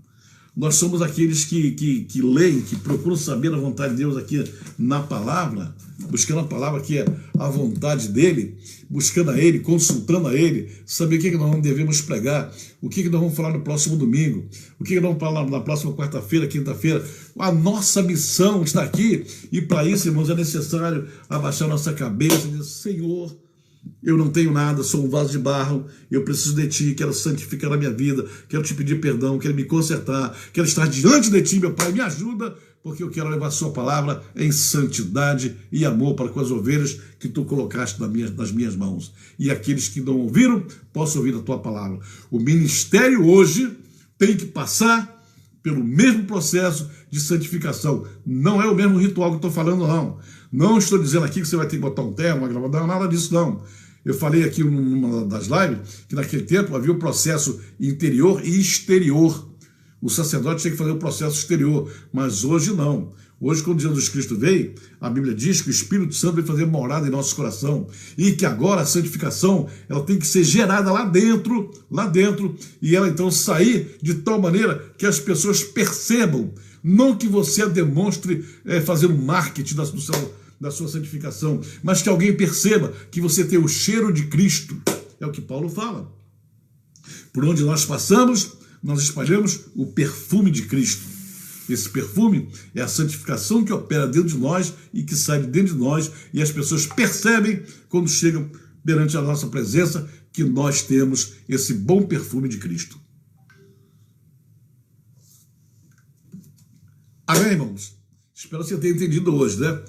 nós somos aqueles que leem, que procuram saber a vontade de Deus aqui na palavra, buscando a palavra que é a vontade dele, buscando a ele, consultando a ele, saber o que nós devemos pregar, o que nós vamos falar no próximo domingo, o que nós vamos falar na próxima quarta-feira, quinta-feira. A nossa missão está aqui e para isso, irmãos, é necessário abaixar nossa cabeça e dizer, Senhor, eu não tenho nada, sou um vaso de barro, eu preciso de ti, quero santificar a minha vida, quero te pedir perdão, quero me consertar, quero estar diante de ti, meu Pai, me ajuda, porque eu quero levar a sua palavra em santidade e amor para com as ovelhas que tu colocaste nas minhas mãos. E aqueles que não ouviram, possam ouvir a tua palavra. O ministério hoje tem que passar pelo mesmo processo de santificação. Não é o mesmo ritual que eu estou falando, não. Não estou dizendo aqui que você vai ter que botar um terno, uma gravata, nada disso, não. Eu falei aqui numa das lives que naquele tempo havia o processo interior e exterior. O sacerdote tinha que fazer o processo exterior, mas hoje não. Hoje, quando Jesus Cristo veio, a Bíblia diz que o Espírito Santo vai fazer morada em nosso coração e que agora a santificação ela tem que ser gerada lá dentro, e ela então sair de tal maneira que as pessoas percebam, não que você a demonstre fazendo marketing da sua santificação, mas que alguém perceba que você tem o cheiro de Cristo. É o que Paulo fala. Por onde nós passamos, nós espalhamos o perfume de Cristo. Esse perfume é a santificação que opera dentro de nós e que sai de dentro de nós, e as pessoas percebem, quando chegam perante a nossa presença, que nós temos esse bom perfume de Cristo. Amém, irmãos? Espero que você tenha entendido hoje, né?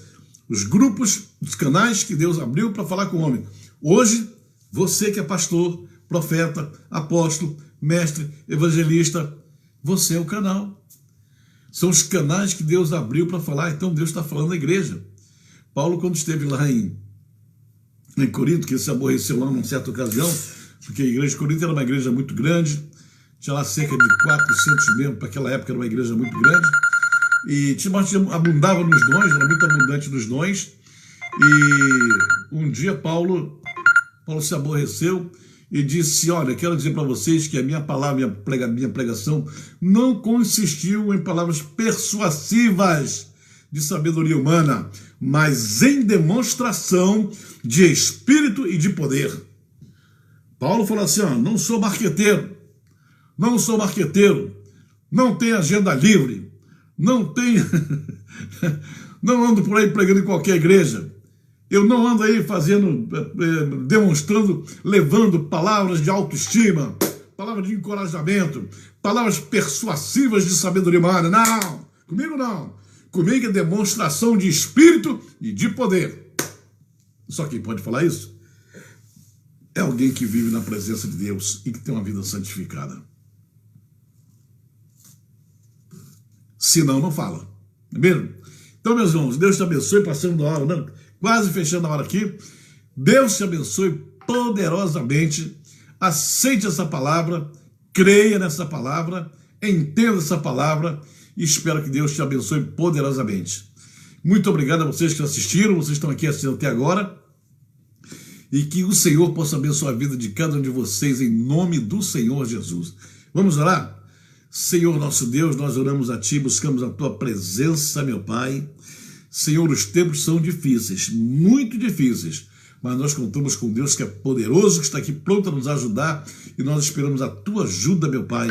Os grupos, os canais que Deus abriu para falar com o homem. Hoje, você que é pastor, profeta, apóstolo, mestre, evangelista, você é o canal. São os canais que Deus abriu para falar, então Deus está falando à igreja. Paulo, quando esteve lá em Corinto, que ele se aborreceu lá numa certa ocasião, porque a igreja de Corinto era uma igreja muito grande, tinha lá cerca de 400 membros, para aquela época era uma igreja muito grande, e abundava nos dons, era muito abundante nos dons, e um dia Paulo se aborreceu e disse, olha, quero dizer para vocês que a minha palavra, minha pregação não consistiu em palavras persuasivas de sabedoria humana, mas em demonstração de espírito e de poder. Paulo falou assim, ó, não sou marqueteiro, não tenho agenda livre, não ando por aí pregando em qualquer igreja. Eu não ando aí demonstrando, levando palavras de autoestima, palavras de encorajamento, palavras persuasivas de sabedoria humana. Não, comigo não. Comigo é demonstração de espírito e de poder. Só quem pode falar isso é alguém que vive na presença de Deus e que tem uma vida santificada. Senão, não fala. Não é mesmo? Então, meus irmãos, Deus te abençoe, passando da hora, né? Quase fechando a hora aqui. Deus te abençoe poderosamente. Aceite essa palavra, creia nessa palavra, entenda essa palavra e espero que Deus te abençoe poderosamente. Muito obrigado a vocês que assistiram, vocês estão aqui assistindo até agora. e que o Senhor possa abençoar a vida de cada um de vocês em nome do Senhor Jesus. Vamos orar? Senhor nosso Deus, nós oramos a Ti, buscamos a Tua presença, meu Pai. Senhor, os tempos são difíceis, muito difíceis, mas nós contamos com Deus que é poderoso, que está aqui pronto a nos ajudar, e nós esperamos a Tua ajuda, meu Pai,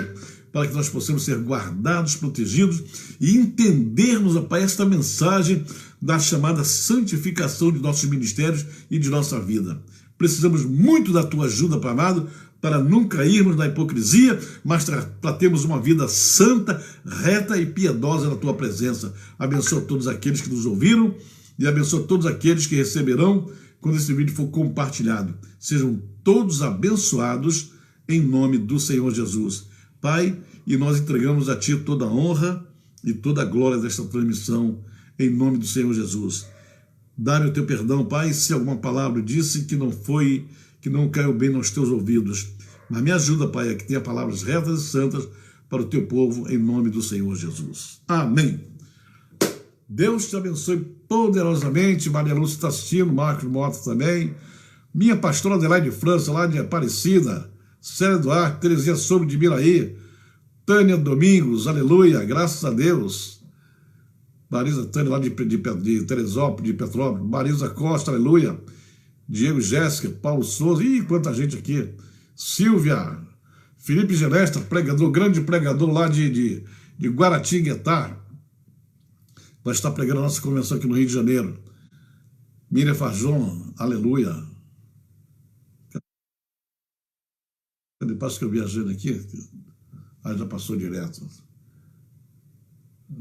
para que nós possamos ser guardados, protegidos e entendermos, ó Pai, esta mensagem da chamada santificação de nossos ministérios e de nossa vida. Precisamos muito da Tua ajuda, Pai amado, para não cairmos na hipocrisia, mas para termos uma vida santa, reta e piedosa na Tua presença. Abençoa todos aqueles que nos ouviram e abençoa todos aqueles que receberão quando esse vídeo for compartilhado. Sejam todos abençoados em nome do Senhor Jesus. Pai, e nós entregamos a Ti toda a honra e toda a glória desta transmissão em nome do Senhor Jesus. Dá-me o Teu perdão, Pai, se alguma palavra disse que não caiu bem nos Teus ouvidos. Mas me ajuda, Pai, a que tenha palavras retas e santas para o Teu povo, em nome do Senhor Jesus. Amém. Deus te abençoe poderosamente. Maria Lúcia está assistindo, Marcos Mota também. Minha pastora Adelaide França, lá de Aparecida. Célia Duarte, Terezinha Sobre de Miraí. Tânia Domingos, aleluia, graças a Deus. Marisa Tânia, lá de Teresópolis, de Petrópolis. Marisa Costa, aleluia. Diego Jéssica, Paulo Souza, ih, quanta gente aqui. Silvia, Felipe Gelesta, pregador, grande pregador lá de Guaratinguetá. Vai estar pregando a nossa convenção aqui no Rio de Janeiro. Miriam Farjon, aleluia. Depois que eu viajando aqui, aí já passou direto.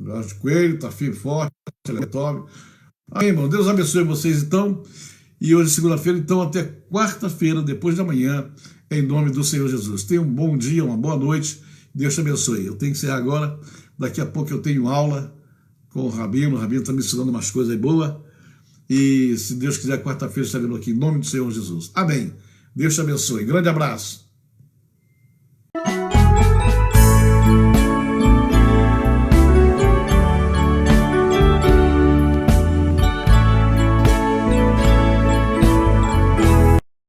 Jorge Coelho, tá firme, forte, Teletop. Aí, irmão, Deus abençoe vocês então. E hoje, segunda-feira, então, até quarta-feira, depois de amanhã, em nome do Senhor Jesus. Tenha um bom dia, uma boa noite. Deus te abençoe. Eu tenho que encerrar agora. Daqui a pouco eu tenho aula com o Rabino. O Rabino está me ensinando umas coisas aí boas. E se Deus quiser, quarta-feira estaremos aqui em nome do Senhor Jesus. Amém. Deus te abençoe. Grande abraço.